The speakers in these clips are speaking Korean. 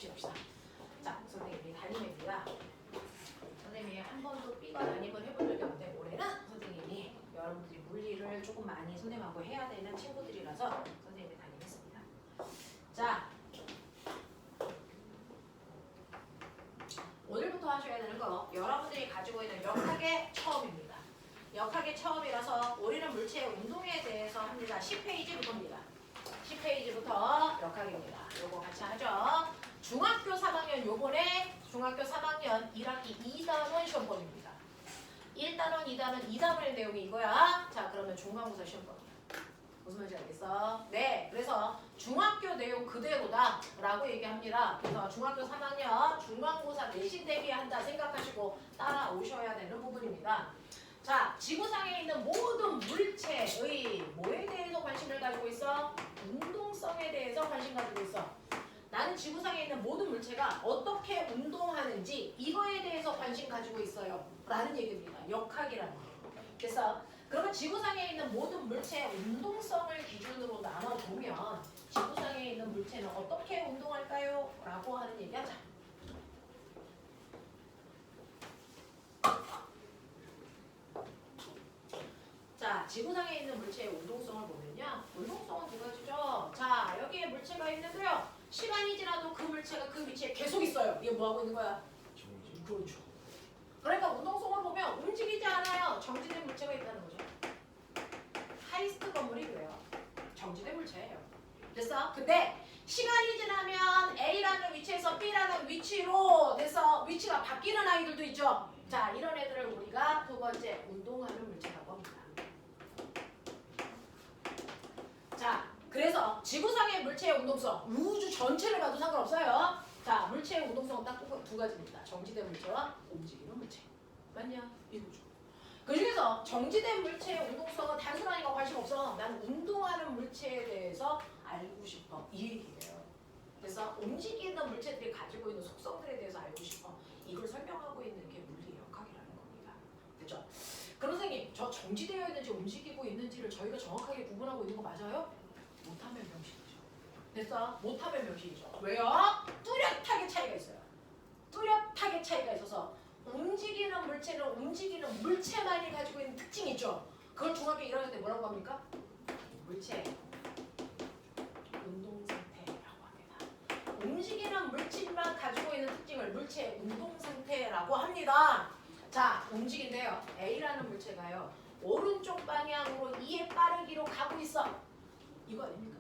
해봅시다. 자, 선생님이 담임입니다. 선생님이 한 번도 B과 담임을 해본 적이 없는데 올해는 선생님이 여러분들이 물리를 조금 많이 선생님하고 해야 되는 친구들이라서 선생님이 담임했습니다. 자, 오늘부터 하셔야 되는 거 여러분들이 가지고 있는 역학의 처음입니다. 역학의 처음이라서 우리는 물체의 운동에 대해서 합니다. 10페이지부터입니다. 10페이지부터 역학입니다. 요거 같이 하죠. 중학교 3학년 요번에 중학교 3학년 1학기 2단원 시험범입니다. 1단원, 2단원, 2단원의 내용이 이거야. 자, 그러면 중간고사 시험범이야. 무슨 말인지 알겠어? 네, 그래서 중학교 내용 그대로다 라고 얘기합니다. 그래서 중학교 3학년 중간고사 내신 대비한다 생각하시고 따라오셔야 되는 부분입니다. 자, 지구상에 있는 모든 물체의 뭐에 대해서 관심을 가지고 있어? 운동성에 대해서 관심 가지고 있어. 나는 지구상에 있는 모든 물체가 어떻게 운동하는지 이거에 대해서 관심 가지고 있어요 라는 얘기입니다. 역학이라는 거. 그래서 그러면 지구상에 있는 모든 물체의 운동성을 기준으로 나눠보면 지구상에 있는 물체는 어떻게 운동할까요? 라고 하는 얘기하자. 자, 지구상에 있는 물체의 운동성을 보면요. 운동성은 두 가지죠. 자, 여기에 물체가 있는데요. 시간이 지나도 그 물체가 그 위치에 계속 있어요. 이게 뭐하고 있는 거야? 그렇죠. 그러니까 운동성을 보면 움직이지 않아요. 정지된 물체가 있다는 거죠. 하이스트 건물이 그래요. 정지된 물체예요. 됐어? 근데 시간이 지나면 A라는 위치에서 B라는 위치로 돼서 위치가 바뀌는 아이들도 있죠. 자, 이런 애들을 우리가 두 번째 운동하는 물체라고 합니다. 자, 그래서 지구상의 물체의 운동성, 우주 전체를 봐도 상관없어요. 자, 물체의 운동성은 딱 두 가지입니다. 정지된 물체와 움직이는 물체. 맞냐? 이거죠. 그 중에서 정지된 물체의 운동성은 단순하니까 관심 없어. 난 운동하는 물체에 대해서 알고 싶어. 이 얘기예요. 그래서 움직이는 물체들이 가지고 있는 속성들에 대해서 알고 싶어. 이걸 설명하고 있는 게 물리 역학이라는 겁니다. 그렇죠? 그럼 선생님, 저 정지되어 있는지 움직이고 있는지를 저희가 정확하게 구분하고 있는 거 맞아요? 못하면 명시이죠. 됐어? 못하면 명시이죠. 왜요? 뚜렷하게 차이가 있어요. 뚜렷하게 차이가 있어서 움직이는 물체는 움직이는 물체만이 가지고 있는 특징이 있죠. 그걸 중학교 1학년 때 뭐라고 합니까? 물체 운동 상태라고 합니다. 움직이는 물질만 가지고 있는 특징을 물체 운동 상태라고 합니다. 자, 움직인데요. A라는 물체가요. 오른쪽 방향으로 2의 빠르기로 가고 있어. 이거 아닙니까?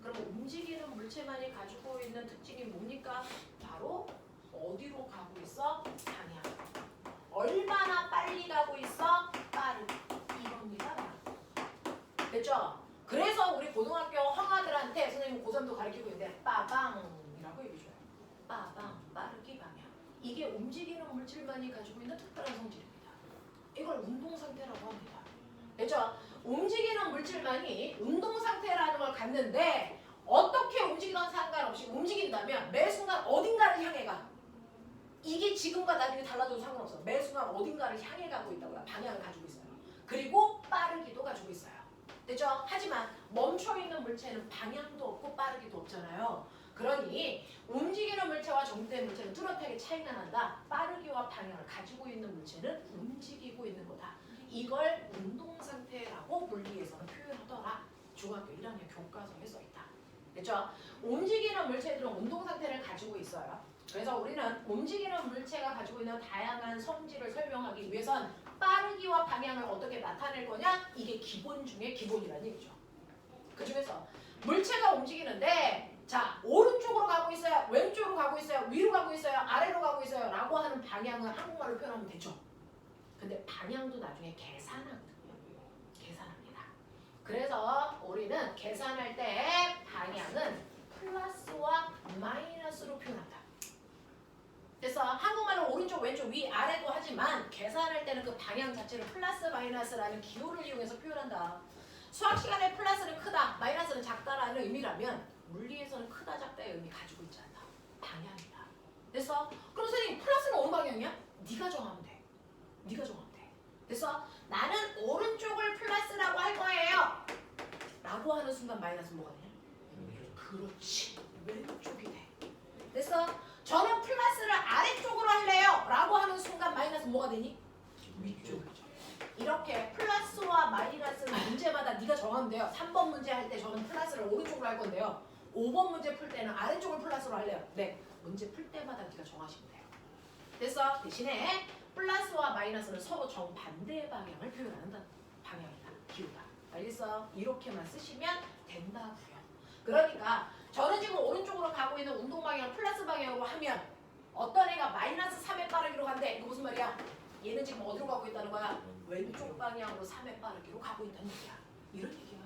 그러면 움직이는 물체만이 가지고 있는 특징이 뭡니까? 바로 어디로 가고 있어? 방향. 얼마나 빨리 가고 있어? 빠르게. 이겁니다. 됐죠? 그래서 우리 고등학교 황아들한테 선생님 고3도 가르치고 있는데 빠방이라고 얘기해줘요. 빠방, 빠르기 방향. 이게 움직이는 물질만이 가지고 있는 특별한 성질입니다. 이걸 운동 상태라고 합니다. 됐죠? 움직이는 물질만이 운동 상태라는 걸 갖는데 어떻게 움직이든 상관없이 움직인다면 매 순간 어딘가를 향해 가. 이게 지금과 나중에 달라져도 상관없어. 매 순간 어딘가를 향해 가고 있다고요. 방향을 가지고 있어요. 그리고 빠르기도 가지고 있어요. 됐죠? 하지만 멈춰있는 물체는 방향도 없고 빠르기도 없잖아요. 그러니 움직이는 물체와 정지된 물체는 뚜렷하게 차이가 난다. 빠르기와 방향을 가지고 있는 물체는 움직이고 있는 거다. 이걸 운동상태라고 물리에서는 표현하더라. 중학교 1학년 교과서에 써있다. 됐죠? 움직이는 물체들은 운동상태를 가지고 있어요. 그래서 우리는 움직이는 물체가 가지고 있는 다양한 성질을 설명하기 위해선 빠르기와 방향을 어떻게 나타낼 거냐? 이게 기본 중에 기본이라는 얘기죠. 그 중에서 물체가 움직이는데 자, 오른쪽으로 가고 있어요? 왼쪽으로 가고 있어요? 위로 가고 있어요? 아래로 가고 있어요? 라고 하는 방향을 한국말로 표현하면 되죠. 근데 방향도 나중에 계산하거든요. 계산합니다. 그래서 우리는 계산할 때 방향은 플러스와 마이너스로 표현한다. 그래서 한국말로 오른쪽, 왼쪽, 위, 아래도 하지만 계산할 때는 그 방향 자체를 플러스, 마이너스라는 기호를 이용해서 표현한다. 수학 시간에 플러스는 크다, 마이너스는 작다라는 의미라면 물리에서는 크다, 작다의 의미 가지고 있지 않다. 방향이다. 됐어? 그럼 선생님 플러스는 어느 방향이야? 네가 정하면 돼. 네가 정하면 돼. 됐어? 나는 오른쪽을 플러스라고 할 거예요. 라고 하는 순간 마이너스 뭐가 되냐? 그렇지. 왼쪽이 돼. 됐어? 저는 플러스를 아래쪽으로 할래요 라고 하는 순간 마이너스 뭐가 되니? 위쪽이죠. 이렇게 플러스와 마이너스는 문제마다 네가 정하면 돼요. 3번 문제 할 때 저는 플러스를 오른쪽으로 할 건데요. 5번 문제 풀 때는 아래쪽을 플러스로 할래요. 네, 문제 풀 때마다 네가 정하시면 돼요. 그래서 대신에 플러스와 마이너스는 서로 정반대의 방향을 표현하는 방향이다. 기호다. 알겠어? 이렇게만 쓰시면 된다고요. 그러니까 저는 지금 오른쪽으로 가고 있는 운동 방향을 플러스 방향으로 하면 어떤 애가 마이너스 3의 빠르기로 간대. 이거 무슨 말이야? 얘는 지금 어디로 가고 있다는 거야? 왼쪽 방향으로 3의 빠르기로 가고 있다는 얘기야. 이런 얘기야.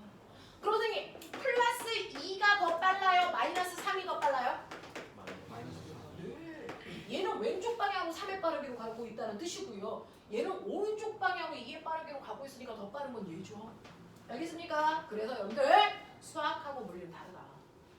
그럼 선생님, 플러스 2가 더 빨라요? 마이너스 3이 더 빨라요? 네. 얘는 왼쪽 방향으로 3의 빠르기로 가고 있다는 뜻이고요. 얘는 오른쪽 방향으로 2의 빠르기로 가고 있으니까 더 빠른 건 얘죠. 알겠습니까? 그래서 여러분들 수학하고 물리는 다르다.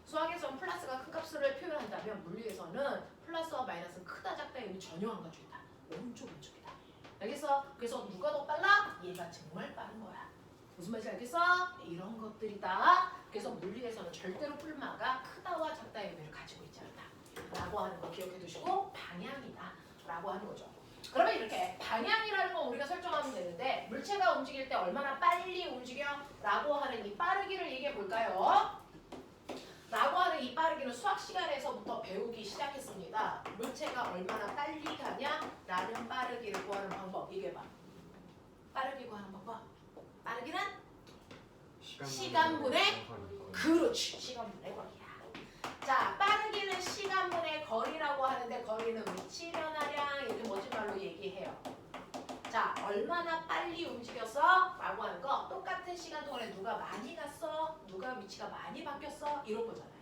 수학에서는 플러스가 큰 값을 표현한다면 물리에서는 플러스와 마이너스는 크다 작다의 의미 전혀 안 가지고 있다. 오른쪽 왼쪽이다. 알겠어? 그래서 누가 더 빨라? 얘가 정말 빠른 거야. 무슨 말인지 알겠어? 이런 것들이다. 그래서 물리에서는 절대로 풀마가 크다와 작다의 의미를 가지고 있지 않다. 라고 하는 거 기억해 두시고 방향이다. 라고 하는 거죠. 그러면 이렇게 방향이라는 건 우리가 설정하면 되는데 물체가 움직일 때 얼마나 빨리 움직여? 라고 하는 이 빠르기를 얘기해 볼까요? 라고 하는 이 빠르기는 수학 시간에서부터 배우기 시작했습니다. 물체가 얼마나 빨리 가냐? 라는 빠르기를 구하는 방법. 얘기해봐. 빠르기 구하는 방법. 빠르기는? 시간분의 그렇지. 시간분의 거리야. 자, 빠르기는 시간분의 거리라고 하는데 거리는 위치 변화량 이렇게 멋진 말로 얘기해요. 자, 얼마나 빨리 움직였어? 라고 하는 거 똑같은 시간 동안에 누가 많이 갔어? 누가 위치가 많이 바뀌었어? 이런 거잖아요.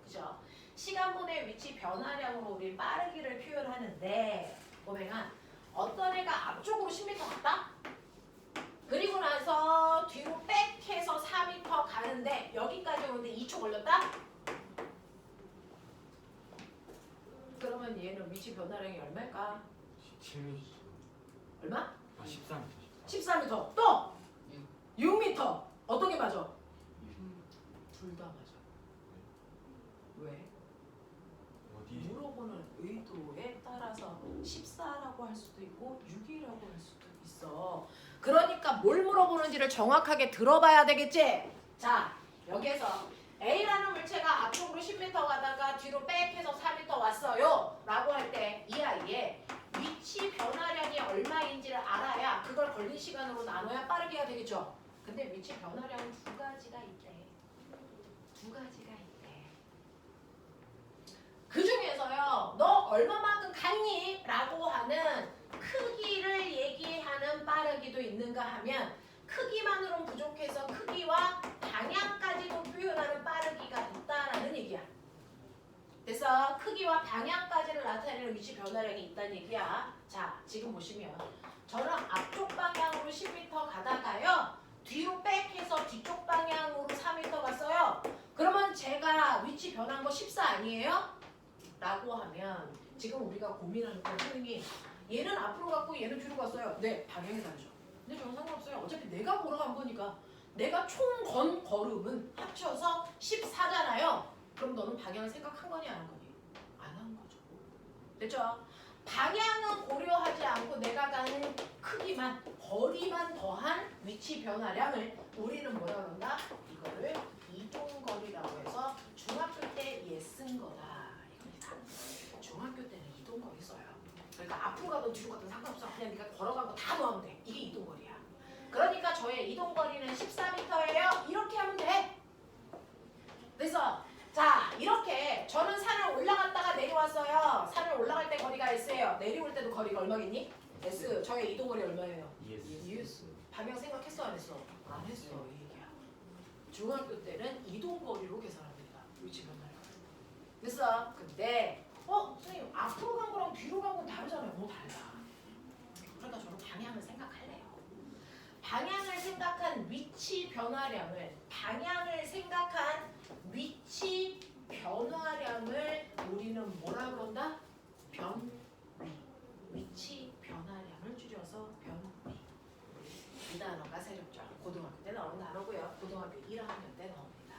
그죠? 시간분의 위치 변화량으로 우리 빠르기를 표현하는데 보면은 어떤 애가 앞쪽으로 10m 갔다? 그리고 나서 뒤로 백해서 4m 가는데 여기까지 오는데 2초 걸렸다? 그러면 얘는 위치 변화량이 얼마일까? 17m. 얼마? 13m. 14m. 또 6m. 어떤 게 맞아? 둘 다 맞아. 왜? 어디? 물어보는 의도에 따라서 14라고 할 수도 있고 6이라고 할 수도 있어. 그러니까 뭘 물어보는지를 정확하게 들어봐야 되겠지? 자, 여기에서 A라는 물체가 앞쪽으로 10m 가다가 뒤로 백해서 4m 왔어요. 라고 할 때 이 아이의 위치 변화량이 얼마인지를 알아야 그걸 걸린 시간으로 나눠야 빠르게가 되겠죠. 근데 위치 변화량은 두 가지가 있대. 두 가지가 있대. 그 중에서요, 너 얼마만큼 갔니? 라고 하는 크기를 얘기하는 빠르기도 있는가 하면 크기만으로는 부족해서 크기와 방향까지도 표현하는 빠르기가 있다라는 얘기야. 그래서 크기와 방향까지를 나타내는 위치 변화량이 있다는 얘기야. 자, 지금 보시면 저는 앞쪽 방향으로 10m 가다가요. 뒤로 백해서 뒤쪽 방향으로 4m 갔어요. 그러면 제가 위치 변한 거 14 아니에요? 라고 하면 지금 우리가 고민하는 건 선생님 얘는 앞으로 갔고 얘는 뒤로 갔어요. 네, 방향이 다르죠. 근데 저는 상관없어요. 어차피 내가 걸어간 거니까. 내가 총 건 걸음은 합쳐서 14잖아요. 그럼 너는 방향을 생각한 거니 안 한 거니? 안 한 거죠. 됐죠? 방향은 고려하지 않고 내가 가는 크기만, 거리만 더한 위치 변화량을 우리는 뭐라 그런다? 이거를 이동거리라고 해서 중학교 때 얘 쓴 거다. 이겁니다. 중학교 때는 이동거리 써요. 그러니까 앞으로 가든 뒤로 가든 상관없어. 그냥 네가 걸어간 거 다 넣으면 돼. 이게 이동거리야. 그러니까 저의 이동거리는 14m예요. 이렇게 하면 돼. 그래서 자, 이렇게 저는 산을 올라갔다가 내려왔어요. 산을 올라갈 때 거리가 S예요. 내려올 때도 거리가 얼마겠니? S. 저의 이동거리 얼마예요? ES. 방향 생각했어 안 했어? 안 했어. 이 얘기야. 중학교 때는 이동거리로 계산합니다. 위치 변화량. 됐어? 근데 선생님 앞으로 간 거랑 뒤로 간 건 다르잖아요. 너무 달라. 그러니까 저는 방향을 생각할래요. 방향을 생각한 위치 변화량을 위치 변화량을 우리는 뭐라 그런다? 변위. 위치 변화량을 줄여서 변위. 이 단어가 새롭죠. 고등학교 때 나오는 단어고요. 고등학교 1학년 때 나옵니다.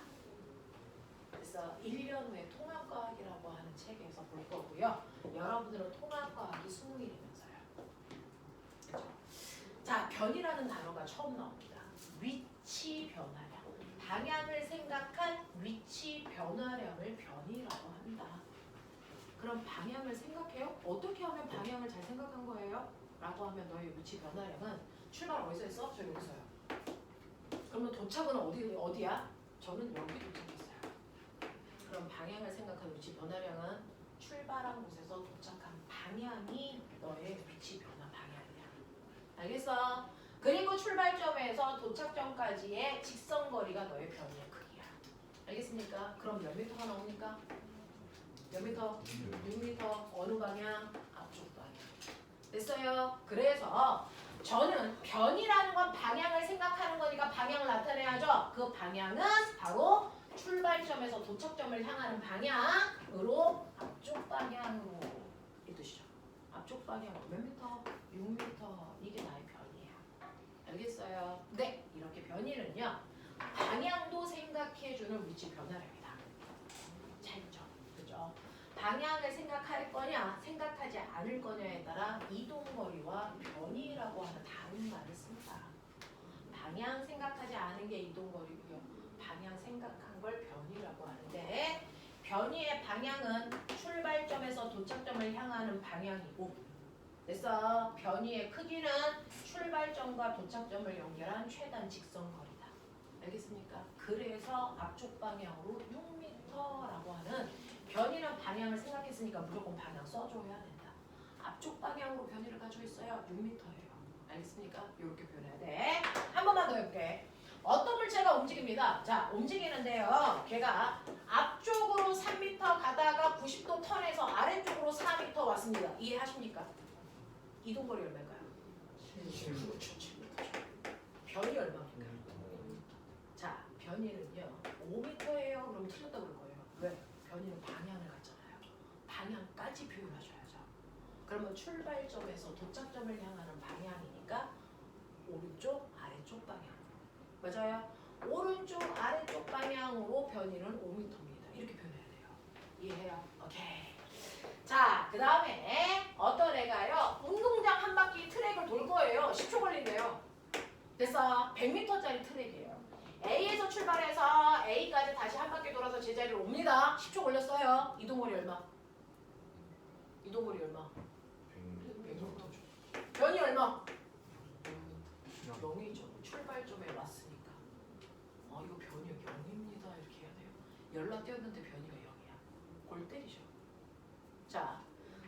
그래서 1년 후에 통합과학이라고 하는 책에서 볼 거고요. 하고요. 여러분들은 통합과학이 20일이면서요. 자, 변이라는 단어가 처음 나옵니다. 위치 변화량. 방향을 생각한 위치 변화량을 변이라고 합니다. 그럼 방향을 생각해요? 어떻게 하면 방향을 잘 생각한 거예요? 라고 하면 너의 위치 변화량은 출발 어디서 했어? 저 여기서요. 그러면 도착은 어디야? 저는 여기 도착했어요. 그럼 방향을 생각한 위치 변화량은 출발한 곳에서 도착한 방향이 너의 위치 변화 방향이야. 알겠어? 그리고 출발점에서 도착점까지의 직선거리가 너의 변이의 크기야. 알겠습니까? 그럼 몇 미터가 나옵니까? 몇 미터? 6미터. 어느 방향? 앞쪽 방향. 됐어요? 그래서 저는 변이라는 건 방향을 생각하는 거니까 방향을 나타내야죠. 그 방향은 바로 출발점에서 도착점을 향하는 방향으로 앞쪽 방향으로 이 뜻이죠. 앞쪽 방향으로 몇 미터? 6미터. 이게 나의 변이야. 알겠어요? 네. 이렇게 변이는요. 방향도 생각해주는 위치 변화랍니다. 차이죠. 그죠? 방향을 생각할 거냐 생각하지 않을 거냐에 따라 이동거리와 변이라고 하는 다른 말을 씁니다. 방향 생각하지 않은 게 이동거리고요. 방향 생각한 걸 변이라고 하는데 변이의 방향은 출발점에서 도착점을 향하는 방향이고 그래서 변이의 크기는 출발점과 도착점을 연결한 최단 직선거리다. 알겠습니까? 그래서 앞쪽 방향으로 6m라고 하는 변이는 방향을 생각했으니까 무조건 방향 써줘야 된다. 앞쪽 방향으로 변이를 가지고 있어요. 6m예요. 알겠습니까? 이렇게 표현해야 돼. 한 번만 더 해볼게. 어떤 물체가 움직입니다. 자, 움직이는데요. 걔가 앞쪽으로 3m 가다가 90도 턴해서 아래쪽으로 4m 왔습니다. 이해하십니까? 이동거리 얼마일까요? 7m. 변이 얼마입니까? 자, 변이는요. 5m예요. 그럼 틀렸다 그럴 거예요. 왜? 변이는 방향을 갖잖아요. 방향까지 표현하셔야죠. 그러면 출발점에서 도착점을 향하는 방향이니까 오른쪽, 아래쪽 방향. 맞아요? 오른쪽, 아래쪽 방향으로 변이는 5m입니다. 이렇게 표현해야 돼요. 이해해요? 오케이. 자, 그 다음에 어떤 애가요. 운동장 한 바퀴 트랙을 돌 거예요. 10초 걸린대요. 그래서 100m짜리 트랙이에요. A에서 출발해서 A까지 다시 한 바퀴 돌아서 제자리로 옵니다. 10초 걸렸어요. 이동거리 얼마? 이동거리 얼마? 100m. 변이 얼마? 0이죠. 출발점에 왔으니까. 이거 변이 0입니다. 이렇게 해야 돼요. 연락 뛰었는데 변이가 0이야. 골 때리죠. 자,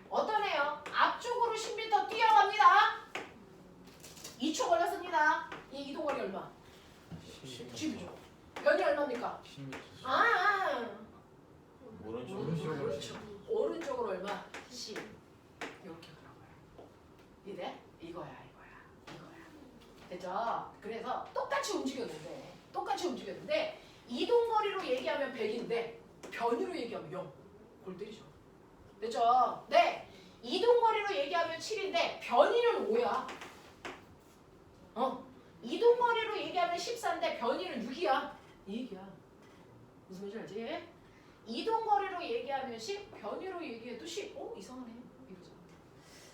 어떤 애요? 앞쪽으로 10m 뛰어갑니다. 2초 걸렸습니다. 이 이동거리 얼마? 10이죠. 변이 얼마입니까? 10m. 오른쪽으로 얼마? 10. 이렇게 가라고요. 이래? 이거야. 됐죠? 그래서 똑같이 움직였는데 이동거리로 얘기하면 100인데 변이로 얘기하면 0. 골 때리죠. 됐죠? 네. 이동거리로 얘기하면 7인데 변이는 5야. 이동거리로 얘기하면 14인데 변이는 6이야. 이 얘기야. 무슨 말인지 알지? 이동거리로 얘기하면 10, 변이로 얘기해도 10. 이상하네. 이거죠.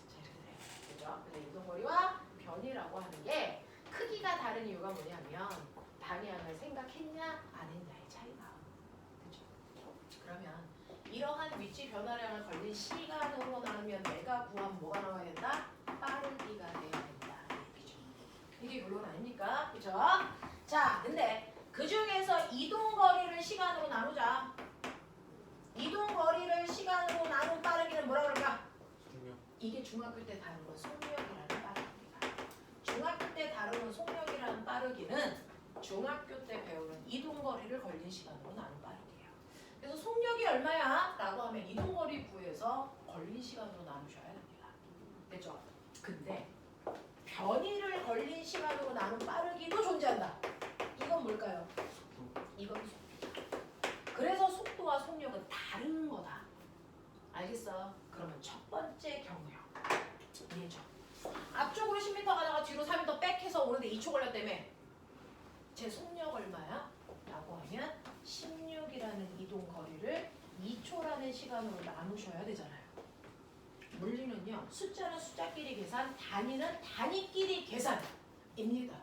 자, 이렇게 돼. 그죠? 그래서 이동거리와 변이라고 하는 게 크기가 다른 이유가 뭐냐면 방향을 생각했냐 안 했냐의 차이가. 그죠? 그러면 이러한 위치 변화량을 걸린 시간으로 나누면 내가 구한 뭐가 나와야 된다? 빠르기가 돼야 된다. 얘기죠. 이게 결론 아닙니까? 그죠? 자, 근데 그 중에서 이동거리를 시간으로 나누자. 이동거리를 시간으로 나눈 빠르기는 뭐라 그럴까? 이게 중학교 때 다룬 건 속력이라는 빠르기입니다. 중학교 때 다루는 속력이라는 빠르기는 중학교 때 배우는 이동거리를 걸린 시간으로 나눈 빠르기예요. 그래서 속력이 얼마야? 라고 하면 이동거리 구해서 걸린 시간으로 나누셔야 됩니다. 됐죠? 근데 변이를 걸린 시간으로 나눈 빠르기도 존재한다. 이건 뭘까요? 이건 속도다. 그래서 속도와 속력은 다른 거다. 알겠어? 그러면 첫 번째 경우요. 이해죠? 앞쪽으로 10m 가다가 뒤로 4m 백해서 오는데 2초 걸렸다며. 제 속력 얼마야? 라고 하면 16이라는 이동 거리를 2초라는 시간으로 나누셔야 되잖아요. 물리는요. 숫자는 숫자끼리 계산, 단위는 단위끼리 계산입니다.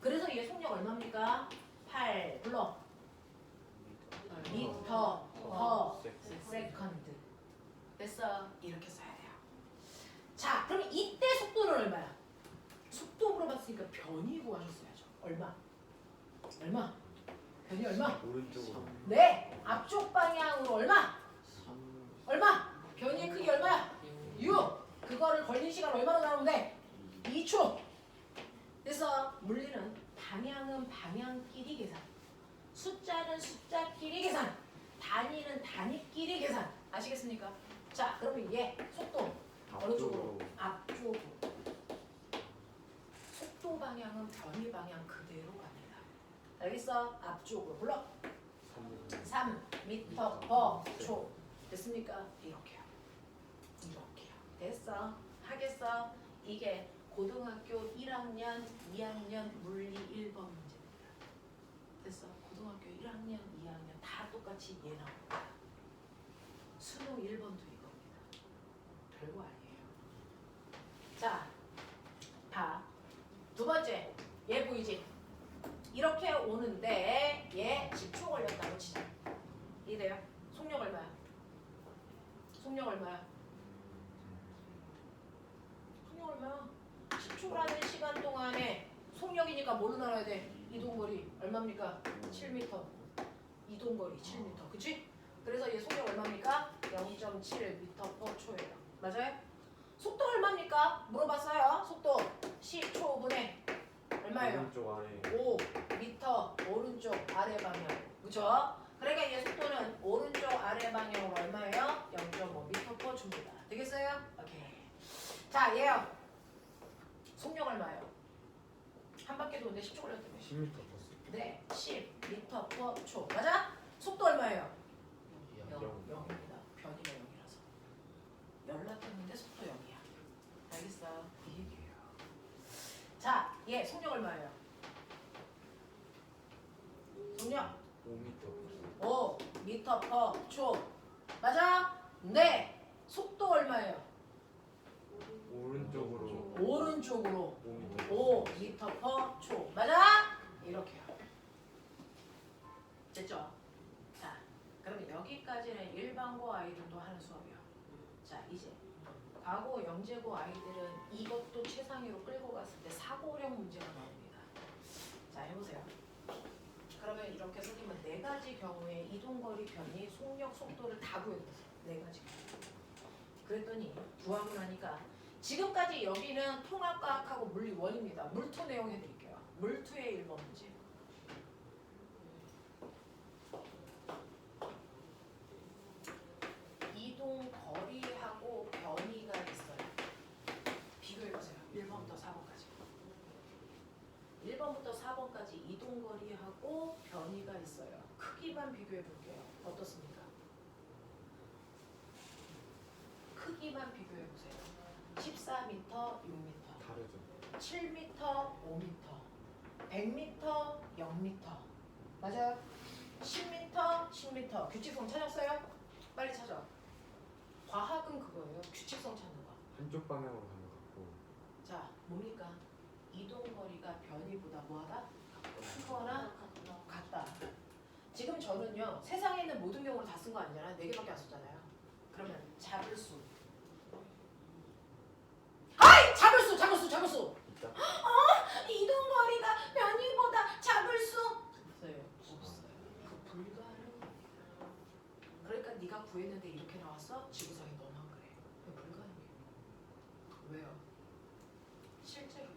그래서 얘 속력 얼마입니까? 8 불러. 미터 퍼 세컨드. 됐어. 이렇게 써야 돼요. 자, 그럼 이때 속도는 얼마야? 속도 물어봤으니까 변이 구하셨어야죠. 얼마? 얼마? 변이 얼마? 오른쪽으로 네. 앞쪽 방향으로 얼마? 얼마? 변이의 크기 얼마야? 6. 그거를 걸린 시간 얼마로 나오면 돼? 2초. 그래서 물리는 방향은 방향끼리 계산, 숫자는 숫자끼리 계산, 단위는 단위끼리 계산. 아시겠습니까? 자, 그러면 얘 속도 어느 쪽으로? 앞쪽으로. 속도 방향은 변이 방향 그대로 갑니다. 알겠어? 앞쪽으로 불러. 3m/초. 됐습니까? 이렇게요. 이렇게요. 됐어? 하겠어? 이게 고등학교 1학년, 2학년 물리 1번 문제입니다. 됐어? 고등학교 1학년, 2학년 다 똑같이 얘 나옵니다. 수능 1번도 이겁니다. 별거 아니에요. 자, 봐. 두 번째, 얘 보이지? 이렇게 오는데 얘 10초 걸렸다고 치자. 이래요. 속력 얼마야? 속력 얼마야? 속력 얼마야? 10초라는 시간 동안에 속력이니까 뭘로 나눠야 돼? 이동거리 얼마입니까? 7m. 이동거리 7m. 그치? 그래서 얘 속력 얼마입니까? 0.7m/초예요. 맞아요? 속도 얼마입니까? 물어봤어요. 속도 10초분에 얼마예요? 오른쪽 아래 5m 오른쪽 아래 방향. 그쵸? 그러니까 얘 속도는 오른쪽 아래 방향으로 얼마예요? 0.5m/초입니다. 되겠어요? 오케이. 자, 얘요. 속력 얼마예요? 한 바퀴 도는데 10초 걸렸다며. 10m 탔어. 네, 10m/초. 맞아? 속도 얼마예요? 0입니다. 변이가 0이라서. 연락했는데 속도 0이야. 알겠어? 이 얘기예요. 자, 얘 속력 얼마예요? 속력 5m 5m/초. 맞아? 네. 속도 얼마예요? 오른쪽으로 오른쪽으로 5m 5m/초. 맞아? 이렇게요. 됐죠? 자, 그러면 여기까지는 일반고 아이들도 하는 수업이요. 자, 이제 과거 영재고 아이들은 이것도 최상위로 끌고 갔을 때 사고력 문제가 나옵니다. 자, 해보세요. 그러면 이렇게 쓰기면 네 가지 경우에 이동거리, 변이, 속력, 속도를 다 구해줬어요. 네 가지. 그랬더니 구하고 나니까 지금까지 여기는 통합과학하고 물리 1입니다. 물투 내용 해드릴게요. 물투의 1번 문제. 이동 거리하고 변이가 있어요. 비교해보세요. 1번부터 4번까지. 1번부터 4번까지 이동 거리하고 변이가 있어요. 크기만 비교해볼게요. 어떻습니까? 크기만 비교해보세요. 14m, 6m, 다르죠. 7m, 5m, 100m, 0m. 맞아요? 10m, 10m. 규칙성 찾았어요? 빨리 찾아. 과학은 그거예요. 규칙성 찾는 거. 한쪽 방향으로 가는 것 같고 자, 뭡니까? 이동거리가 변이보다 뭐하다? 크거나 같다. 지금 저는요. 세상에 있는 모든 경우를 다 쓴 거 아니잖아요. 4개밖에 안 썼잖아요. 그러면 잡을 수. 아이! 잡을 수! 있다. 이동거리가 변이보다 작을 수 없어요. 그 불가능합니다. 그러니까 네가 구했는데 이렇게 나왔어? 지구상에 너만 그래. 그 불가능해요. 왜요? 실제로요.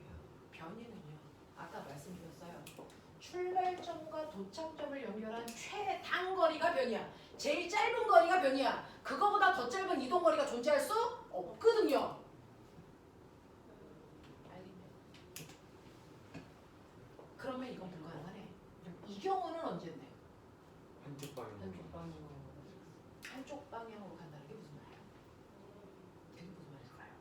변이는요. 아까 말씀드렸어요. 출발점과 도착점을 연결한 최단거리가 변이야. 제일 짧은 거리가 변이야. 그거보다 더 짧은 이동거리가 존재할 수 없거든요. 그러면 이건 불가능하네. 이 경우는 언제인데? 한쪽 방향으로 한쪽 방향으로 간다는 게 무슨 말이에요? 그게 무슨 말일까요?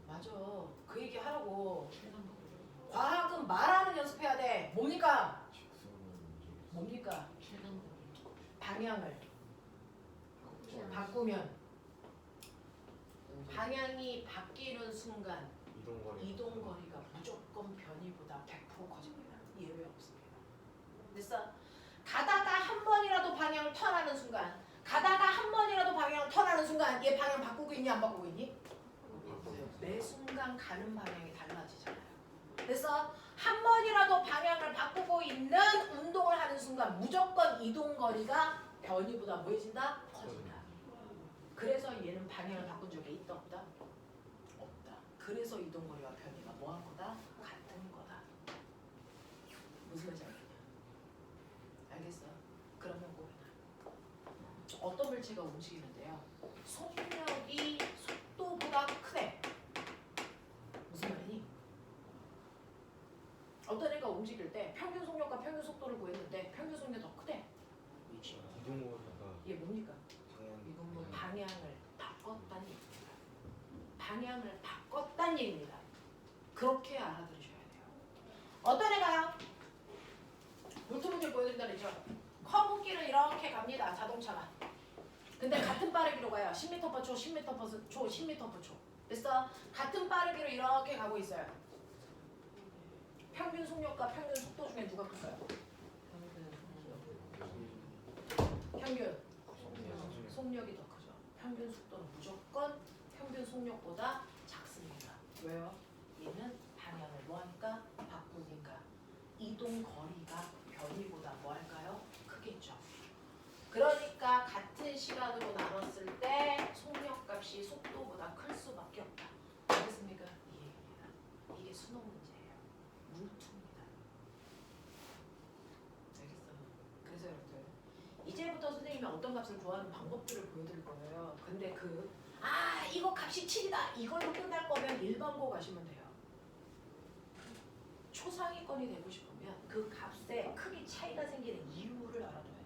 맞아. 그 얘기 하라고. 과학은 말하는 연습해야 돼. 뭡니까? 뭡니까? 방향을 바꾸면 방향이 바뀌는 순간 이동거리가 무조건 변이보다 100% 커집니다. 예외 없습니다. 됐어? 가다가 한 번이라도 방향을 턴하는 순간 얘 방향 바꾸고 있니 안 바꾸고 있니? 매 순간 가는 방향이 달라지잖아요. 그래서 한 번이라도 방향을 바꾸고 있는 운동을 하는 순간 무조건 이동거리가 변이보다 뭐해진다? 커진다. 그래서 얘는 방향을 바꾼 적이 있다 없다? 없다. 그래서 이동거리와 변이가 뭐한 거다? 같은 거다. 무슨 말인지 알겠냐? 알겠어? 그러면 보면 어떤 물체가 움직이는데요? 속력이 속도보다 크대. 무슨 말이니? 어떤 애가 움직일 때 평균 속력과 평균 속도를 구했는데 평균 속력이 더 크대. 이동거리가 이게 뭡니까? 방향 이건 방향을 바꿨다는 얘기입니다. 방향을 바꿨다는 얘기입니다. 그렇게 알아들으셔야 돼요. 어떤 애가요? 물투문제 보여드린다 그랬죠? 커브길을 이렇게 갑니다. 자동차가. 근데 같은 빠르기로 가요. 10m/초, 10m/초, 10m/초. 됐어? 같은 빠르기로 이렇게 가고 있어요. 평균 속력과 평균 속도 중에 누가 클까요? 평균 속력이 더 크죠. 평균 속도는 무조건 평균 속력보다 작습니다. 왜요? 얘는 방향을 뭐하니까? 바꾸니까 이동 거리가 변이보다 뭐할까요? 크겠죠. 그러니까 같은 시간으로 나눴을 때 속력값이 속도보다 클 수밖에 없다. 알겠습니까? 이 얘기입니다. 이게 수능 문제예요. 물투입니다. 알겠어요? 그래서 여러분들 이제부터 선생님이 어떤 값을 구하는 방법들을 보여드릴 거예요. 근데 이거 값이 7이다. 이걸로 끝날 거면 일반고 가시면 돼요. 초상위권이 되고 싶으면 그 값에 크기 차이가 생기는 이유를 알아둬야 된다.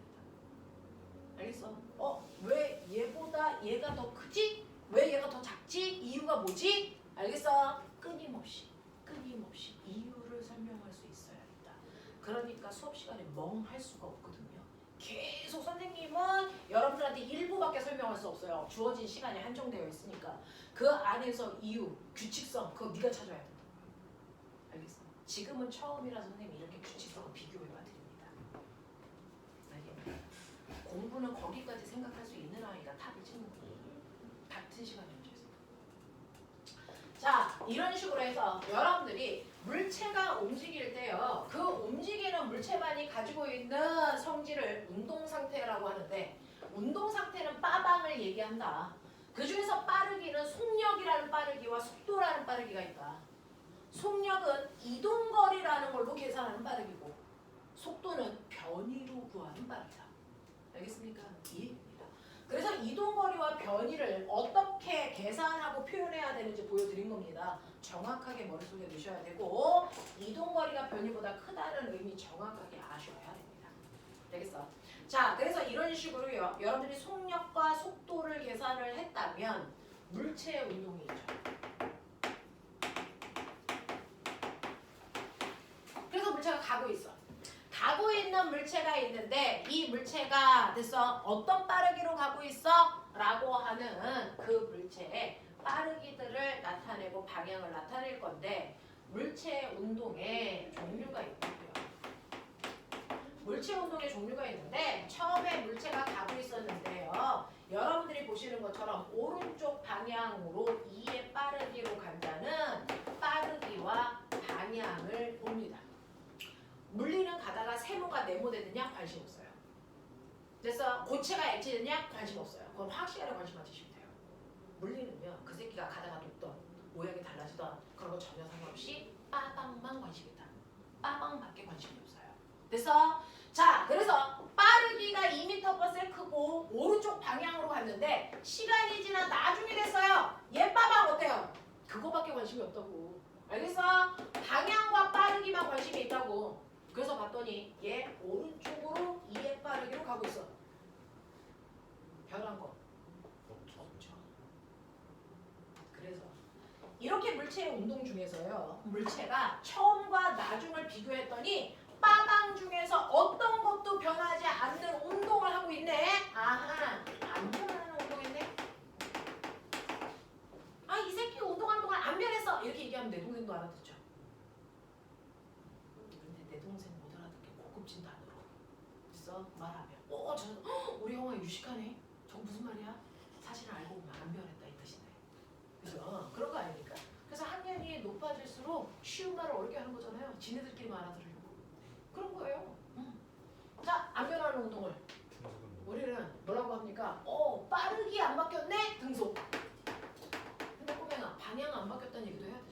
알겠어? 왜 얘보다 얘가 더 크지? 왜 얘가 더 작지? 이유가 뭐지? 알겠어? 끊임없이 이유를 설명할 수 있어야겠다. 그러니까 수업 시간에 멍할 수가 없거든요. 계속 선생님은 여러분들한테 일부밖에 설명할 수 없어요. 주어진 시간이 한정되어 있으니까 그 안에서 이유, 규칙성 그거 네가 찾아야 된다. 알겠어? 지금은 처음이라 선생님이 이렇게 규칙성을 비교해봐 드립니다. 알겠나요? 공부는 거기까지 생각할 수 있는 아이가 답을 찍는 거예요. 같은 시간 문제에서. 자, 이런 식으로 해서 여러분들이 물체가 움직일 때요. 그 움직이는 물체만이 가지고 있는 성질을 운동상태라고 하는데 운동상태는 빠방을 얘기한다. 그 중에서 빠르기는 속력이라는 빠르기와 속도라는 빠르기가 있다. 속력은 이동거리라는 걸로 계산하는 빠르기고 속도는 변이로 구하는 빠르기다. 알겠습니까? 이해입니다. 그래서 이동거리와 변이를 어떻게 계산하고 표현해야 되는지 보여드린 겁니다. 정확하게 머릿속에 넣으셔야 되고 이동거리가 변이보다 크다는 의미 정확하게 아셔야 됩니다. 알겠어? 자, 그래서 이런 식으로요. 여러분들이 속력과 속도를 계산을 했다면 물체의 운동이죠. 그래서 물체가 가고 있어. 가고 있는 물체가 있는데 이 물체가 됐어 어떤 빠르기로 가고 있어? 라고 하는 그 물체의 빠르기들을 나타내고 방향을 나타낼 건데 물체 운동에 종류가 있고요. 물체 운동에 종류가 있는데 처음에 물체가 가고 있었는데요. 여러분들이 보시는 것처럼 오른쪽 방향으로 2의 빠르기로 간다는 빠르기와 방향을 봅니다. 물리는 가다가 세모가 네모되느냐 관심 없어요. 그래서 고체가 액체되느냐 관심 없어요. 그건 화학시간에 관심 가지시면 돼요. 물리는요. 그 새끼가 가다가 녹던 모양이 달라지던 그런 거 전혀 상관없이 빠방만 관심이 있다. 빠방밖에 관심이 없어요. 됐어? 자, 그래서 빠르기가 2m/s 크고 오른쪽 방향으로 갔는데 시간이 지나 나중에 됐어요. 얘 빠방 어때요? 그거밖에 관심이 없다고. 알겠어? 방향과 빠르기만 관심이 있다고. 그래서 봤더니 얘 오른쪽으로 2의 빠르기로 가고 있어. 변한 거 없죠. 그래서 이렇게 물체의 운동 중에서요. 물체가 처음과 나중을 비교했더니 빠방 중에서 어떤 것도 변하지 않는 운동을 하고 있네. 아하, 안 변하는 얘기하면 내 동생도 알아듣죠. 근데 내 동생 못 알아듣게 고급진 단어로 있어 말하면 우리 형아 유식하네. 저거 무슨 말이야? 사실은 알고 보면 안 변했다 이 뜻이네. 그죠? 그런 거 아닙니까? 그래서 학년이 높아질수록 쉬운 말을 어렵게 하는 거잖아요. 지네들끼리만 알아들으려고. 그런 거예요. 자, 안 변하는 운동을 우리는 뭐라고 합니까? 빠르기 안 바뀌었네? 등속. 근데 꼬맹아 방향 안 바뀌었다는 얘기도 해야 되잖아.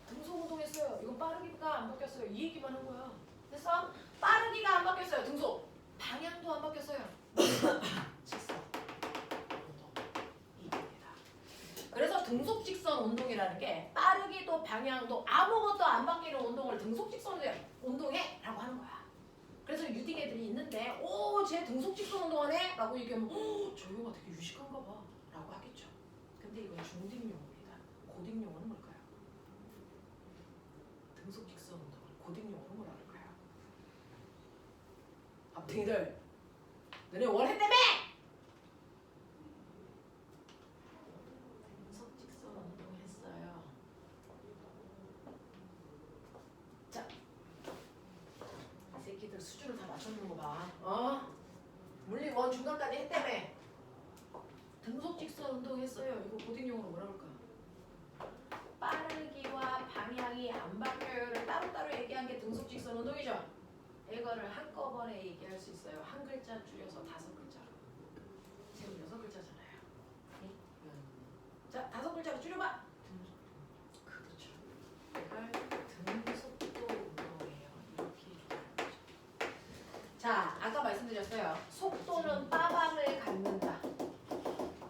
등속 운동했어요. 이건 빠르기가 안 바뀌었어요. 이 얘기만 한 거야. 됐어? 빠르기가 안 바뀌었어요. 등속. 방향도 안 바뀌었어요. 직선 운동. 이겁니다. 그래서 등속 직선 운동이라는 게 빠르기도 방향도 아무것도 안 바뀌는 운동을 등속 직선 운동해 라고 하는 거야. 그래서 유딩 애들이 있는데 쟤 등속 직선 운동하네? 라고 얘기하면 저 형아 되게 유식한가 봐 라고 하겠죠. 근데 이건 중딩용어입니다. 고딩용어는 뭘까요? 등속 직선 운동은 고딩용어는 뭐라 그럴까요? 앞등이들 너네 원했다며! 등속 직선 운동 했어요. 자, 이 새끼들 수준을 다 맞춰주는 거 봐. 물리 원 중간까지 했다며. 등속 직선 운동 했어요. 이거 고딩용어로 뭐라 그럴까? 빠르기와 방향이 안 바뀌어요를 따로따로 얘기한 게 등속 직선 운동이죠. 이거를 한꺼번에 얘기할 수 있어요. 한 글자 줄여서 5글자로. 지금 6글자잖아요. 자, 5글자로 줄여봐. 그렇죠. 이걸 등속도 운동이에요. 이렇게 얘기하는 거죠. 자, 아까 말씀드렸어요. 속도는 빠방을 갖는다.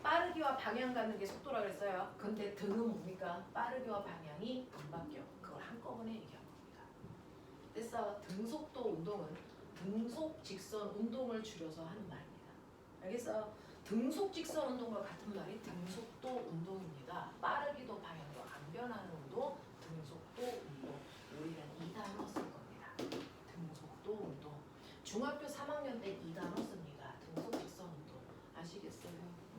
빠르기와 방향 갖는 게 속도라 그랬어요. 근데 등은 뭡니까? 빠르기와 방향이 안 바뀌어. 그걸 한꺼번에 얘기한 겁니다. 됐어. 등속도 운동은 등속 직선 운동을 줄여서 하는 말입니다. 알겠어? 등속 직선 운동과 같은 말이 등속도 운동입니다. 빠르기도 방향도 안 변하는 운동, 등속도 운동. 우리는 이 단어 쓸 겁니다. 등속도 운동. 중학교 3학년 때 이 단어 씁니다. 등속 직선 운동. 아시겠어요?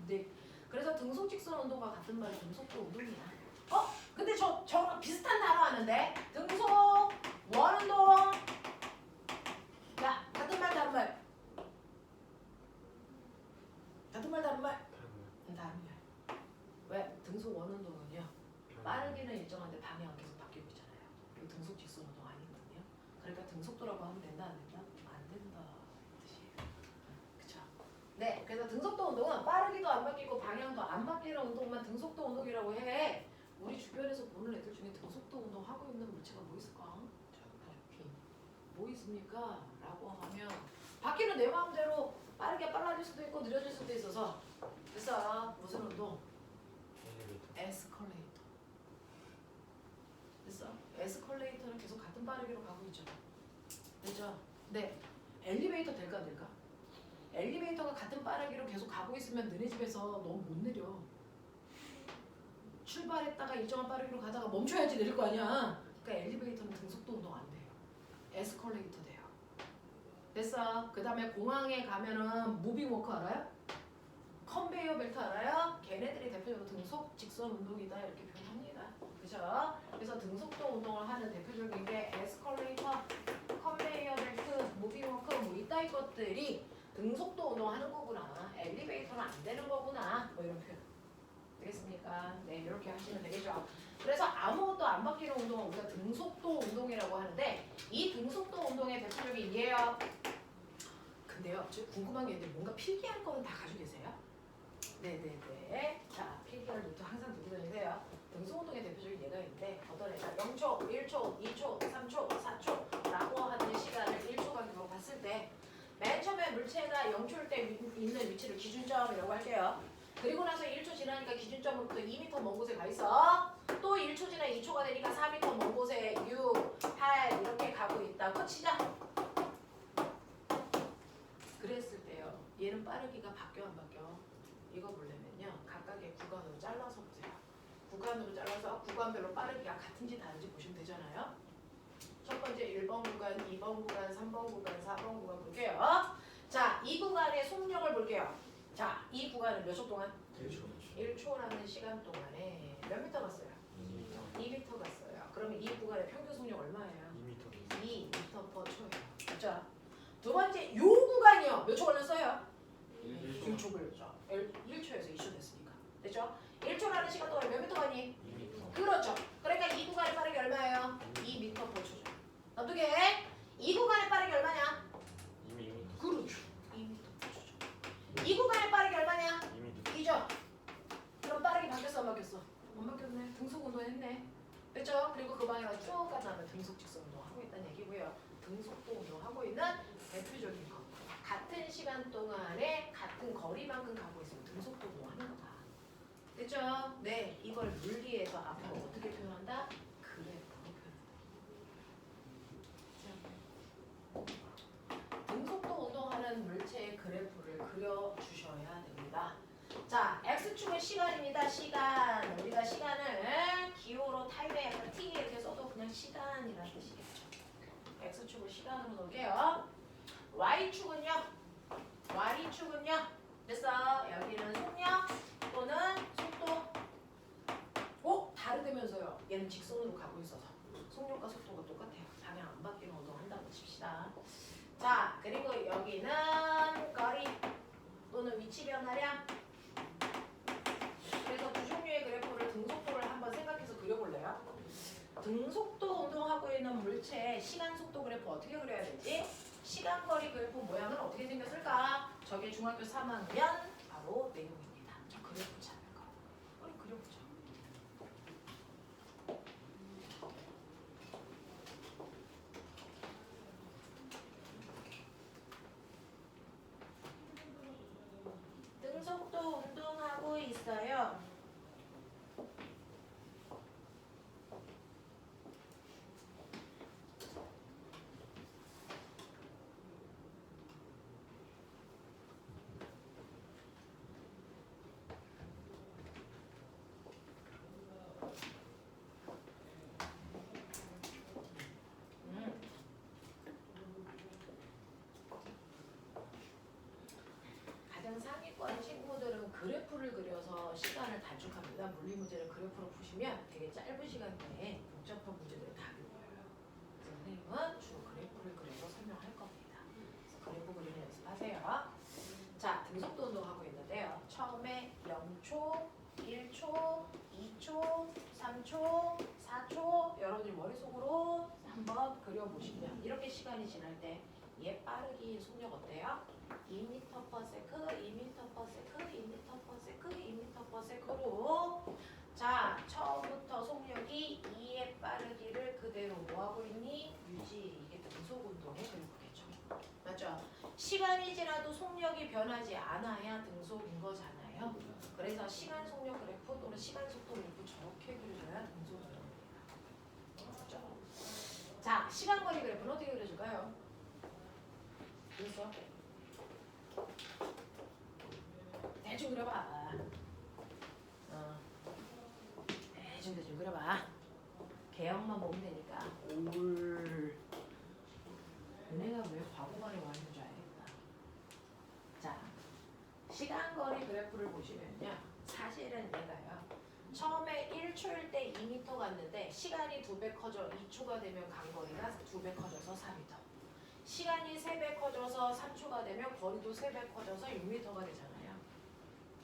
네. 그래서 등속 직선 운동과 같은 말이 등속도 운동이야. 근데 저랑 비슷한 단어 하는데 등속 원운동. 야, 같은 말 다른 말. 같은 말 다른 말. 다른 말. 왜? 등속 원운동은요. 빠르기는 일정한데 방향은 계속 바뀌고 있잖아요. 이거 등속 직선 운동 아니거든요. 그러니까 등속도라고 하면 된다 안 된다? 안 된다 이 뜻이에요. 그쵸? 네, 그래서 등속도 운동은 빠르기도 안 바뀌고 방향도 안 바뀌는 운동만 등속도 운동이라고 해. 우리 주변에서 보는 애들 중에 등속도 운동 하고 있는 물체가 뭐 있을까? 뭐 있습니까? 라고 하면 바뀌는 내 마음대로 빠르게 빨라질 수도 있고 느려질 수도 있어서 그래서 무슨 운동? 에스컬레이터. 됐어? 에스컬레이터는 계속 같은 빠르기로 가고 있죠. 됐죠? 네. 엘리베이터 될까 안 될까? 엘리베이터가 같은 빠르기로 계속 가고 있으면 너네 집에서 너무 못 느려. 출발했다가 일정한 빠르기로 가다가 멈춰야지 내릴 거 아니야. 그러니까 엘리베이터는 등속도 운동 안 돼요. 에스컬레이터 돼요. 됐어? 그 다음에 공항에 가면은 무빙워크 알아요? 컨베이어 벨트 알아요? 걔네들이 대표적으로 등속 직선 운동이다 이렇게 표현합니다. 그죠? 그래서 등속도 운동을 하는 대표적인 게 에스컬레이터, 컨베이어 벨트, 무빙워크 뭐 이따위 것들이 등속도 운동하는 거구나. 엘리베이터는 안 되는 거구나. 뭐 이런 표현. 되겠습니까? 네, 이렇게 하시면 되겠죠. 그래서 아무것도 안 바뀌는 운동은 우리가 등속도 운동이라고 하는데 이 등속도 운동의 대표적인 예요. 근데요, 저 궁금한 게 있는데 뭔가 필기할 거는 다 가지고 계세요? 네네네. 자, 필기할 노트 항상 들고 다니세요. 등속 운동의 대표적인 예가 있는데 어떤 애가 0초, 1초, 2초, 3초, 4초라고 하는 시간을 1초간격으로 봤을 때 맨 처음에 물체가 0초일 때 있는 위치를 기준점이라고 할게요. 그리고 나서 1초 지나니까 기준점으로부터 2m 먼 곳에 가 있어. 또 1초 지나 2초가 되니까 4m 먼 곳에 6, 8 이렇게 가고 있다고 치자. 그랬을 때요. 얘는 빠르기가 바뀌어 안 바뀌어? 이거 보려면요. 각각의 구간으로 잘라서 보세요. 구간으로 잘라서 구간별로 빠르기가 같은지 다른지 보시면 되잖아요. 첫 번째 1번 구간, 2번 구간, 3번 구간, 4번 구간 볼게요. 자, 이 구간의 속력을 볼게요. 자, 이 구간은 몇 초 동안? 1초. 1초라는 시간 동안에 몇 미터 갔어요? 2m 갔어요. 그러면 이 구간의 평균 속력 얼마예요? 2m. 2m per 초예요. 그렇죠? 두 번째 요 구간이요. 몇 초 걸렸어요? 1초 걸렸죠. 1초에서 2초 됐으니까. 됐죠? 1초라는 시간 동안에 몇 미터 가니? 2m. 그렇죠. 그러니까 이 구간의 빠르기 얼마예요? 2m per 초죠. 어떻게? 이 구간의 빠르기 얼마냐? 2m. 그렇죠. 2m per 초죠. 이 구간의 빠르기 얼마냐? 2m. 2죠. 그럼 빠르게 바뀌었어 안 바뀌었어? 안 바뀌었네. 등속 운동 했네. 됐죠? 그리고 그 방향으로 쭉 가다면 등속 직선 운동 하고 있다는 얘기고요. 등속도 운동하고 있는 대표적인 거. 같은 시간 동안에 같은 거리만큼 가고 있으면 등속도 운동하는 거다. 됐죠? 네, 이걸 물리에서 앞으로 어떻게 표현한다? 그래프로 표현한다. 등속도 운동하는 물체의 그래프를 그려주셔야 됩니다. 자, x축은 시간입니다. 시간. 우리가 시간을 기호로 타임에 약간 t 이렇게 써도 그냥 시간이라는 뜻이겠죠. x축을 시간으로 놓을게요. y축은요? y축은요? 됐어. 여기는 속력 또는 속도. 오! 다르다면서요. 얘는 직선으로 가고 있어서 속력과 속도가 똑같아요. 방향 안 바뀌는 운동한다고 칩시다. 자, 그리고 여기는 거리 또는 위치 변화량. 그래서 두 종류의 그래프를 등속도를 한번 생각해서 그려볼래요? 등속도 운동하고 있는 물체의 시간 속도 그래프 어떻게 그려야 되지? 시간 거리 그래프 모양은 어떻게 생겼을까? 저게 중학교 3학년 바로 내용입니다. 저 그래프 잡을 거. 우리 그려보자. 등속도 운동하고 있어요. 가장 상위권 친구들은 그래프를 그려서 시간을 단축합니다. 물리 문제를 그래프로 푸시면 되게 짧은 시간 내에 복잡한 문제들을 다 그려요. 그래서 선생님은 주로 그래프를 그려서 설명할 겁니다. 그래서 그래프 그리는 연습하세요. 자, 등속도 운동하고 있는데요. 처음에 0초, 1초, 2초, 3초, 4초 여러분들 머릿속으로 한번 그려보시면 이렇게 시간이 지날 때 얘 빠르기 속력 어때요? 2m per second, 2m per second, 2m per second, 2m per second로 자, 처음부터 속력이 2의 빠르기를 그대로 뭐하고 있니? 유지. 이게 등속 운동의 그래프겠죠. 맞죠? 시간이 지나도 속력이 변하지 않아야 등속인 거잖아요. 그래서 시간 속력 그래프 또는 시간 속도 그래프 저렇게 그려줘야 등속 운동입니다. 맞죠? 자, 시간 거리 그래프는 어떻게 그려줄까요? 그래서 대충 그려봐. 대충 그려봐. 개형만 보면 되니까. 올. 은혜가 왜 과거반에 와 있는 줄 알겠다. 자, 시간 거리 그래프를 보시면요. 사실은 얘가요. 처음에 1초일 때 2m 갔는데 시간이 2배 커져 2초가 되면 간 거리가 2배 커져서 4m. 시간이 3배 커져서 3초가 되면 거리도 3배 커져서 6m가 되잖아요.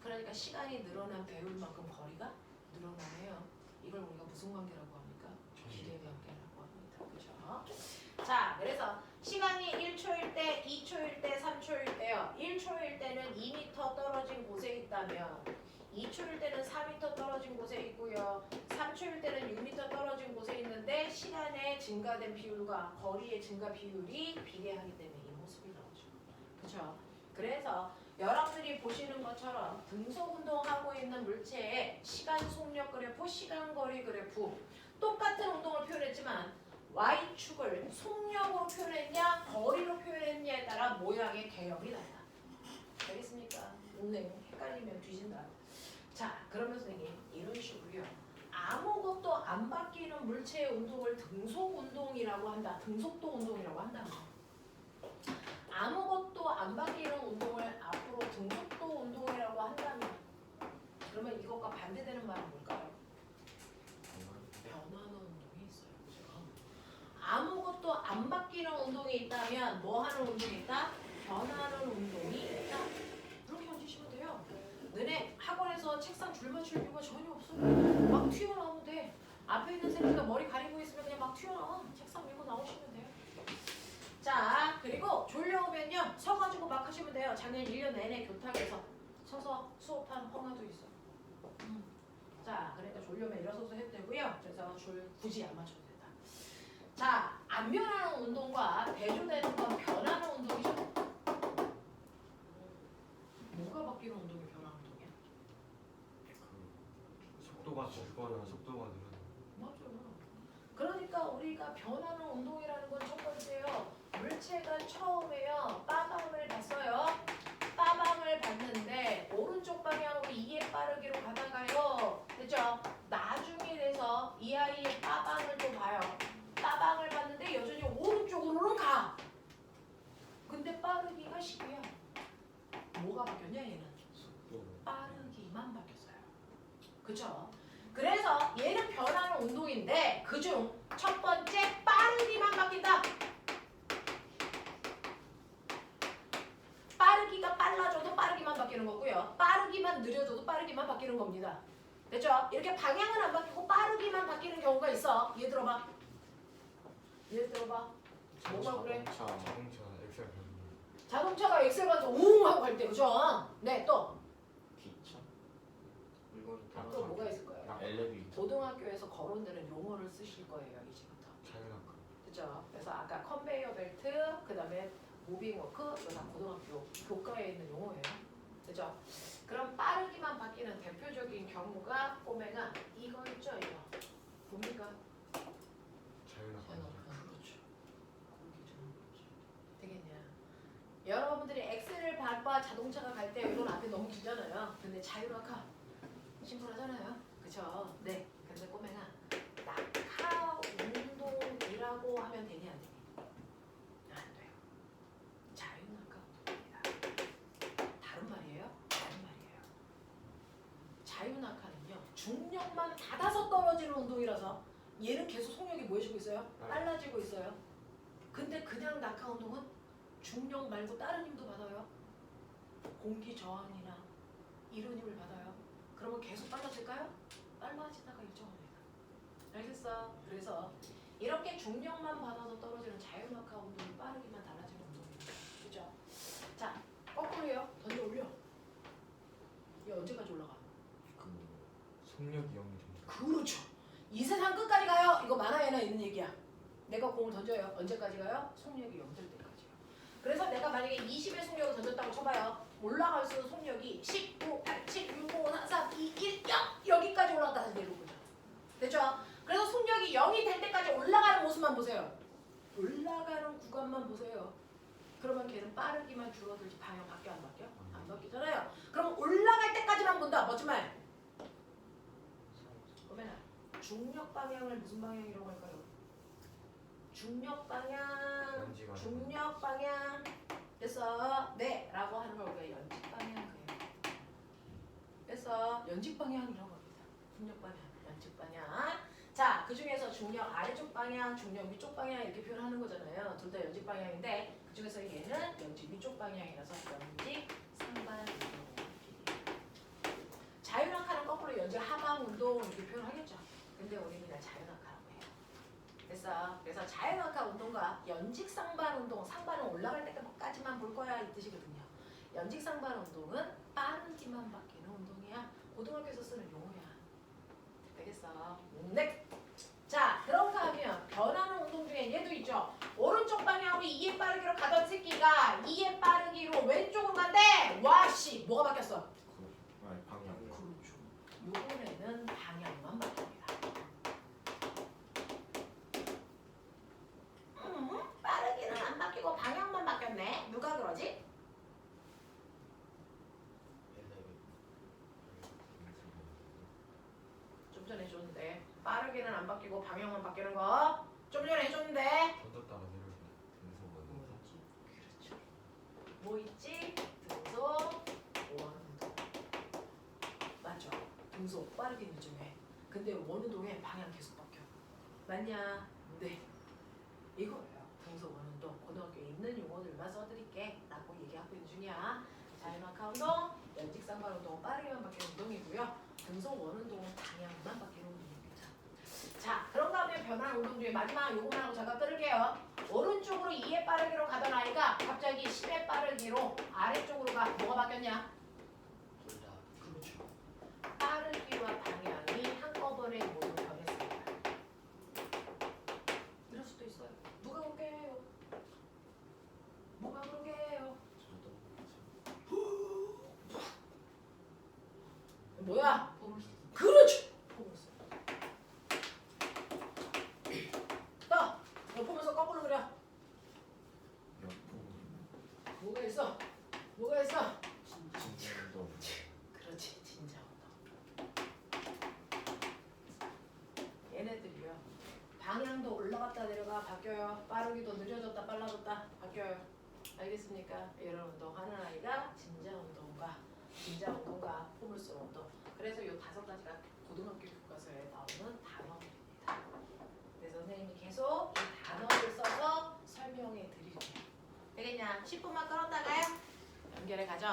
그러니까 시간이 늘어난 배율만큼 거리가 늘어나요. 이걸 우리가 무슨 관계라고 합니까? 기대 관계라고 합니다. 그렇죠? 자, 그래서 시간이 1초일 때, 2초일 때, 3초일 때요. 1초일 때는 2m 떨어진 곳에 있다면 2초일 때는 4m 떨어진 곳에 있고요. 3초일 때는 6m 떨어진 곳에 있는데 시간의 증가된 비율과 거리의 증가 비율이 비례하기 때문에 이 모습이 나오죠. 그렇죠? 그래서 여러분들이 보시는 것처럼 등속 운동하고 있는 물체의 시간 속력 그래프, 시간 거리 그래프 똑같은 운동을 표현했지만 Y축을 속력으로 표현했냐 거리로 표현했냐에 따라 모양의 개념이 달라. 알겠습니까? 오늘 헷갈리면 뒤진다. 자, 그러면 선생님 이런 식으로요. 아무것도 안 바뀌는 물체의 운동을 등속 운동이라고 한다. 등속도 운동이라고 한다. 아무것도 안 바뀌는 운동을 앞으로 등속도 운동이라고 한다면 그러면 이거 안 바뀌는 운동이 있다면 뭐 하는 운동이 있다? 변하는 운동이 있다. 이렇게 얹으시면 돼요. 너네 학원에서 책상 줄 맞출 이유가 전혀 없어. 막 튀어나오면 돼. 앞에 있는 새끼가 머리 가리고 있으면 그냥 막 튀어나와. 책상 밀고 나오시면 돼요. 자, 그리고 졸려오면요. 서가지고 막 하시면 돼요. 작년 1년 내내 교탁에서 서서 수업한 허가도 있어. 자, 그러니까 졸려면 일어서서 해도 되고요. 그래서 줄 굳이 안 맞춰도 된다. 자, 안 변하는 운동과 대조되는 건 변하는 운동이죠. 뭐가 바뀌는 운동이 변하는 운동이야? 그 속도가 줄거나 속도가 늘어나. 맞아요. 그러니까 우리가 변하는 운동이라는 건 첫 번째요. 물체가 처음에요. 빠방을 봤어요. 빠방을 봤는데 오른쪽 방향으로 2의 빠르기로 가다가요. 됐죠? 나중에 돼서 이 아이의 빠방을 또 봐요. 빠방을 봤는데 여전히 오른쪽으로는 가. 근데 빠르기가 10이야. 뭐가 바뀌었냐 얘는? 속도. 빠르기만 바뀌었어요. 그쵸? 그래서 얘는 변하는 운동인데 그중 첫 번째 빠르기만 바뀐다. 빠르기가 빨라져도 빠르기만 바뀌는 거고요. 빠르기만 느려져도 빠르기만 바뀌는 겁니다. 됐죠? 이렇게 방향은 안 바뀌고 빠르기만 바뀌는 경우가 있어. 얘 들어봐. 얘 들어봐. 뭐가 그래? 자동차 엑셀 밟는 자동차가 엑셀 가서 웅 하고 갈 때, 그죠? 네, 또. 기차. 물건이 또 뭐가 있을 거예요? 엘리베이터. 고등학교에서 거론되는 용어를 쓰실 거예요, 이제부터. 자율학습. 그죠? 그래서 아까 컨베이어 벨트, 그 다음에 무빙 워크, 이거 다 고등학교 교과에 있는 용어예요. 그죠? 그럼 빠르기만 바뀌는 대표적인 경우가 꼬매가 이거 있죠, 이거. 뭡니까? 자율학습. 그렇죠. 되겠냐? 여러분들이 엑셀을 밟아 자동차가 갈 때 이건 앞에 너무 길잖아요. 근데 자율학습 심플하잖아요. 그쵸? 네. 근데 꼬매가 낙하 운동이라고 하면 되니 안 되니? 안 돼요. 자율낙하 운동입니다. 다른 말이에요? 다른 말이에요. 자율낙하는요. 중력만 받아서 떨어지는 운동이라서 얘는 계속 속력이 뭐 해주고 있어요? 빨라지고 있어요. 근데 그냥 낙하 운동은 중력 말고 다른 힘도 받아요. 공기 저항이나 이런 힘을 받아요. 그러면 계속 빨라질까요? 빨라지다가 일정합니다. 알겠어? 그래서 이렇게 중력만 받아서 떨어지는 자율낙하 운동이 빠르기만 달라지는 운동입니다. 그죠? 자, 거꾸로요. 던져 올려. 얘 언제까지 올라가? 그 속력이 0이 됩니다. 그렇죠. 이 세상 끝까지 가요. 이거 만화에나 있는 얘기야. 내가 공을 던져요. 언제까지 가요? 속력이 0 될 때까지요. 그래서 내가 만약에 20의 속력을 던졌다고 쳐봐요. 올라갈수록 속력이 10, 9, 8, 7, 6, 5, 4, 3, 2, 1, 0 여기까지 올라갔다 다시 내려오죠. 됐죠? 그래서 속력이 0이 될 때까지 올라가는 모습만 보세요. 올라가는 구간만 보세요. 그러면 걔는 빠르기만 줄어들지 방향 바뀌어 안 바뀌어? 안 바뀌잖아요. 그럼 올라갈 때까지만 본다. 멋진 말. 그러면 중력 방향을 무슨 방향이라고 할까요? 중력 방향, 연지가 중력 방향. 됐어? 네, 라고 하는 걸 우리가 연직 방향 그래요. 그래서 연직 방향이라고 합니다. 중력 방향, 연직 방향. 자, 그 중에서 중력 아래쪽 방향, 중력 위쪽 방향 이렇게 표현하는 거잖아요. 둘 다 연직 방향인데 그 중에서 얘는 연직 위쪽 방향이라서 연직 상반 운동. 자율낙하는 거꾸로 연직 하방 운동 이렇게 표현하겠죠. 근데 우리는 그냥 자율낙하라고 해요. 됐어. 그래서 자율낙하 운동과 연직 상반 운동, 상반은 올라갈 때까지만 볼 거야 이 뜻이거든요. 연직 상반 운동은 빠르기만 바뀌는 운동이야. 고등학교에서 쓰는 용어야. 되겠어. 네. 자, 그런가 하면 변하는 운동 중에 얘도 있죠. 오른쪽 방향으로 2의 빠르기로 가던 새끼가 2의 빠르기로 왼쪽으로 간대. 와씨, 뭐가 바뀌었어? 방향. 그렇죠. 요번에는 방향만 바뀝니다. 빠르기는 안 바뀌고 방향만 바뀌었네. 누가 그러지? 좀 전에 해줬는데 빠르게는 안 바뀌고 방향만 바뀌는 거 좀 전에 해줬는데 던졌다가 내려오기. 그렇죠. 뭐 있지? 등속 원운동 맞죠? 등속 빠르게 요즘에 근데 원운동에 방향 계속 바뀌어 맞냐? 네 이거예요. 운동이야. 자유낙하 운동, 연직상발 운동, 빠르게만 바뀌는 운동이고요. 등속 원 운동은 방향만 바뀌는 운동입니다. 자, 그런 다음에 변화한 운동 중에 마지막 요거만 하고 잠깐 끊을게요. 오른쪽으로 2의 빠르기로 가던 아이가 갑자기 10의 빠르기로 아래쪽으로 가. 뭐가 바뀌었냐? 둘다 그렇죠. 빠르기와 방향이 한꺼번에 모두 변했습니다. 이럴 수도 있어요. 누가 그렇게 해요? 뭐가 그렇게 해요? 뭐야? 그렇지. 보면서. 또 옆보면서 거꾸로 그려. 옆으로 뭐가 있어? 뭐가 있어? 진짜도 그렇지, 진짜 운동. 얘네들이요. 방향도 올라갔다 내려가 바뀌어요. 빠르기도 느려졌다 빨라졌다 바뀌어요. 알겠습니까? 이런 운동 하는 아이가 진자 운동과 포물선 운동. 그래서 이 5가지가 고등학교 교과서에 나오는 단어입니다. 그래서 선생님이 계속 이 단어를 써서 설명해 드릴게요. 되겠냐? 10분만 끌었다가요. 연결해 가죠.